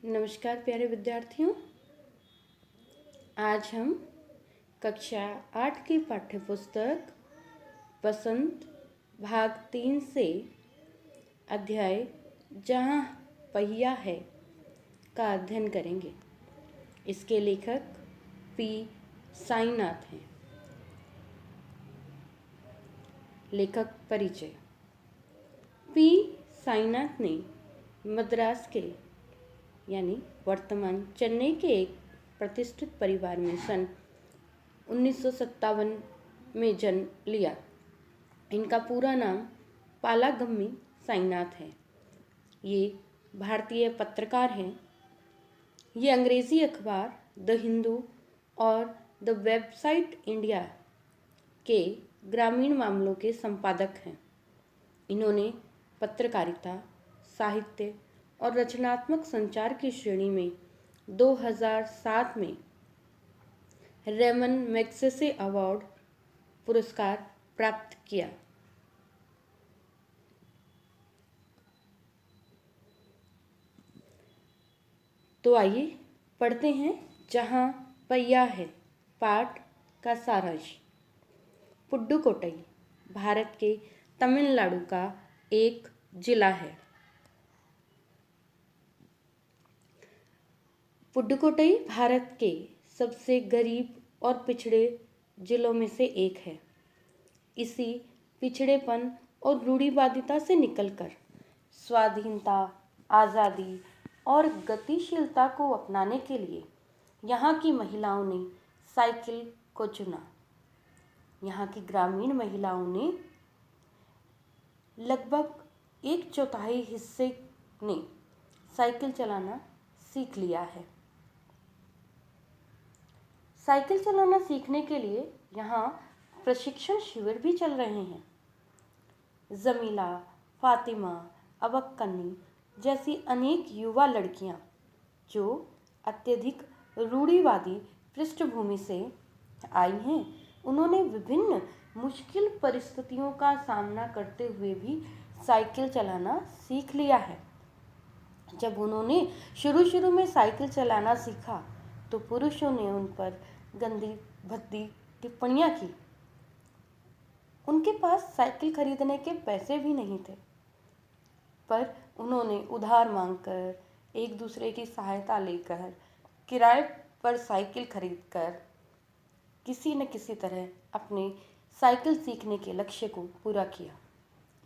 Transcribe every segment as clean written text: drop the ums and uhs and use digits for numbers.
नमस्कार प्यारे विद्यार्थियों। आज हम कक्षा 8 की पाठ्यपुस्तक बसंत भाग 3 से अध्याय जहाँ पहिया है का अध्ययन करेंगे। इसके लेखक पी साईनाथ हैं। लेखक परिचय। पी साईनाथ ने मद्रास के यानी वर्तमान चेन्नई के एक प्रतिष्ठित परिवार में सन 1957 में जन्म लिया। इनका पूरा नाम पालागम्मी साईनाथ है। ये भारतीय पत्रकार हैं। ये अंग्रेज़ी अखबार द हिंदू और द वेबसाइट इंडिया के ग्रामीण मामलों के संपादक हैं। इन्होंने पत्रकारिता, साहित्य और रचनात्मक संचार की श्रेणी में 2007 में रेमन मैग्सेसे अवार्ड पुरस्कार प्राप्त किया। तो आइए पढ़ते हैं जहाँ पहिया है पाठ का सारांश। पुडुकोट्टई भारत के तमिलनाडु का एक जिला है। पुडुकोट्टई भारत के सबसे गरीब और पिछड़े जिलों में से एक है। इसी पिछड़ेपन और रूढ़िवादिता से निकलकर स्वाधीनता, आज़ादी और गतिशीलता को अपनाने के लिए यहाँ की महिलाओं ने साइकिल को चुना। यहाँ की ग्रामीण महिलाओं ने लगभग 1/4 हिस्से ने साइकिल चलाना सीख लिया है। साइकिल चलाना सीखने के लिए यहाँ प्रशिक्षण शिविर भी चल रहे हैं। जमीला, फातिमा, अबक्कनी जैसी अनेक युवा लड़कियाँ जो अत्यधिक रूढ़िवादी पृष्ठभूमि से आई हैं, उन्होंने विभिन्न मुश्किल परिस्थितियों का सामना करते हुए भी साइकिल चलाना सीख लिया है। जब उन्होंने शुरू में साइकिल चलाना सीखा तो पुरुषों ने उन पर गंदी भद्दी टिप्पणियाँ की। उनके पास साइकिल खरीदने के पैसे भी नहीं थे, पर उन्होंने उधार मांगकर, एक दूसरे की सहायता लेकर, किराए पर साइकिल खरीदकर किसी न किसी तरह अपने साइकिल सीखने के लक्ष्य को पूरा किया।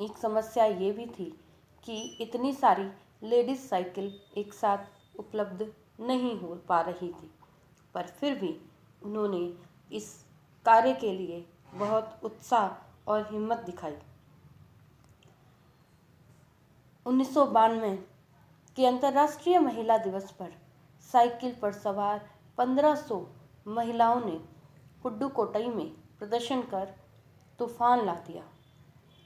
एक समस्या ये भी थी कि इतनी सारी लेडीज साइकिल एक साथ उपलब्ध नहीं हो पा रही थी, पर फिर भी उन्होंने इस कार्य के लिए बहुत उत्साह और हिम्मत दिखाई। 1992 के अंतर्राष्ट्रीय महिला दिवस पर साइकिल पर सवार 1500 महिलाओं ने पुडुकोट्टई में प्रदर्शन कर तूफान ला दिया।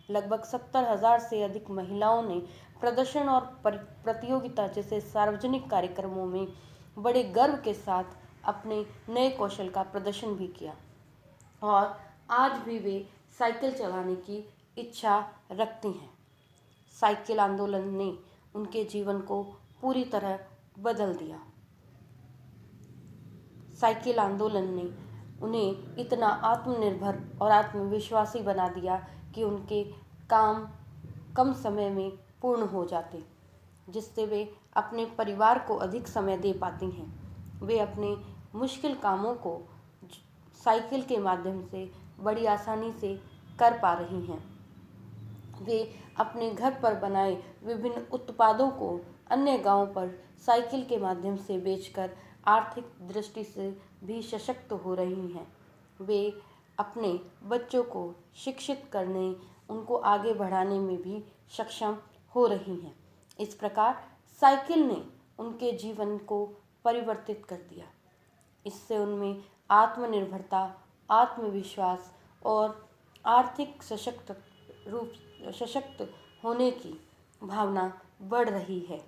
लगभग 70,000 से अधिक महिलाओं ने प्रदर्शन और प्रतियोगिता जैसे सार्वजनिक कार्यक्रमों में बड़े गर्व के साथ अपने नए कौशल का प्रदर्शन भी किया और आज भी वे साइकिल चलाने की इच्छा रखती हैं। साइकिल आंदोलन ने उनके जीवन को पूरी तरह बदल दिया। साइकिल आंदोलन ने उन्हें इतना आत्मनिर्भर और आत्मविश्वासी बना दिया कि उनके काम कम समय में पूर्ण हो जाते, जिससे वे अपने परिवार को अधिक समय दे पाती हैं। वे अपने मुश्किल कामों को साइकिल के माध्यम से बड़ी आसानी से कर पा रही हैं। वे अपने घर पर बनाए विभिन्न उत्पादों को अन्य गांवों पर साइकिल के माध्यम से बेचकर आर्थिक दृष्टि से भी सशक्त हो रही हैं। वे अपने बच्चों को शिक्षित करने, उनको आगे बढ़ाने में भी सक्षम हो रही हैं। इस प्रकार साइकिल ने उनके जीवन को परिवर्तित कर दिया। इससे उनमें आत्मनिर्भरता, आत्मविश्वास और आर्थिक सशक्त होने की भावना बढ़ रही है।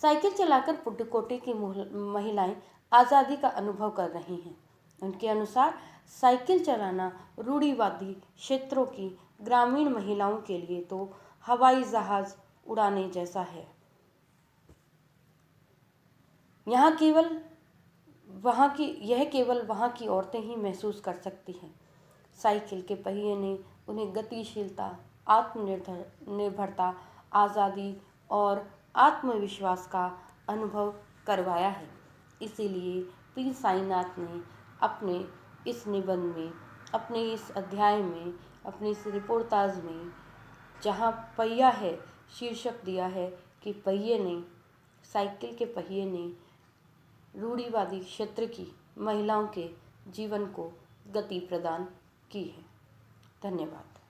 साइकिल चलाकर पुडुकोट्टई की महिलाएं आज़ादी का अनुभव कर रही हैं। उनके अनुसार साइकिल चलाना रूढ़िवादी क्षेत्रों की ग्रामीण महिलाओं के लिए तो हवाई जहाज़ उड़ाने जैसा है। यह केवल वहाँ की औरतें ही महसूस कर सकती हैं। साइकिल के पहिए ने उन्हें गतिशीलता, आत्मनिर्भरता, आज़ादी और आत्मविश्वास का अनुभव करवाया है। इसीलिए पी साईनाथ ने अपने इस निबंध में, अपने इस अध्याय में, अपनी इस रिपोर्टाज में, जहाँ पहिया है शीर्षक दिया है कि साइकिल के पहिए ने रूढ़िवादी क्षेत्र की महिलाओं के जीवन को गति प्रदान की है। धन्यवाद।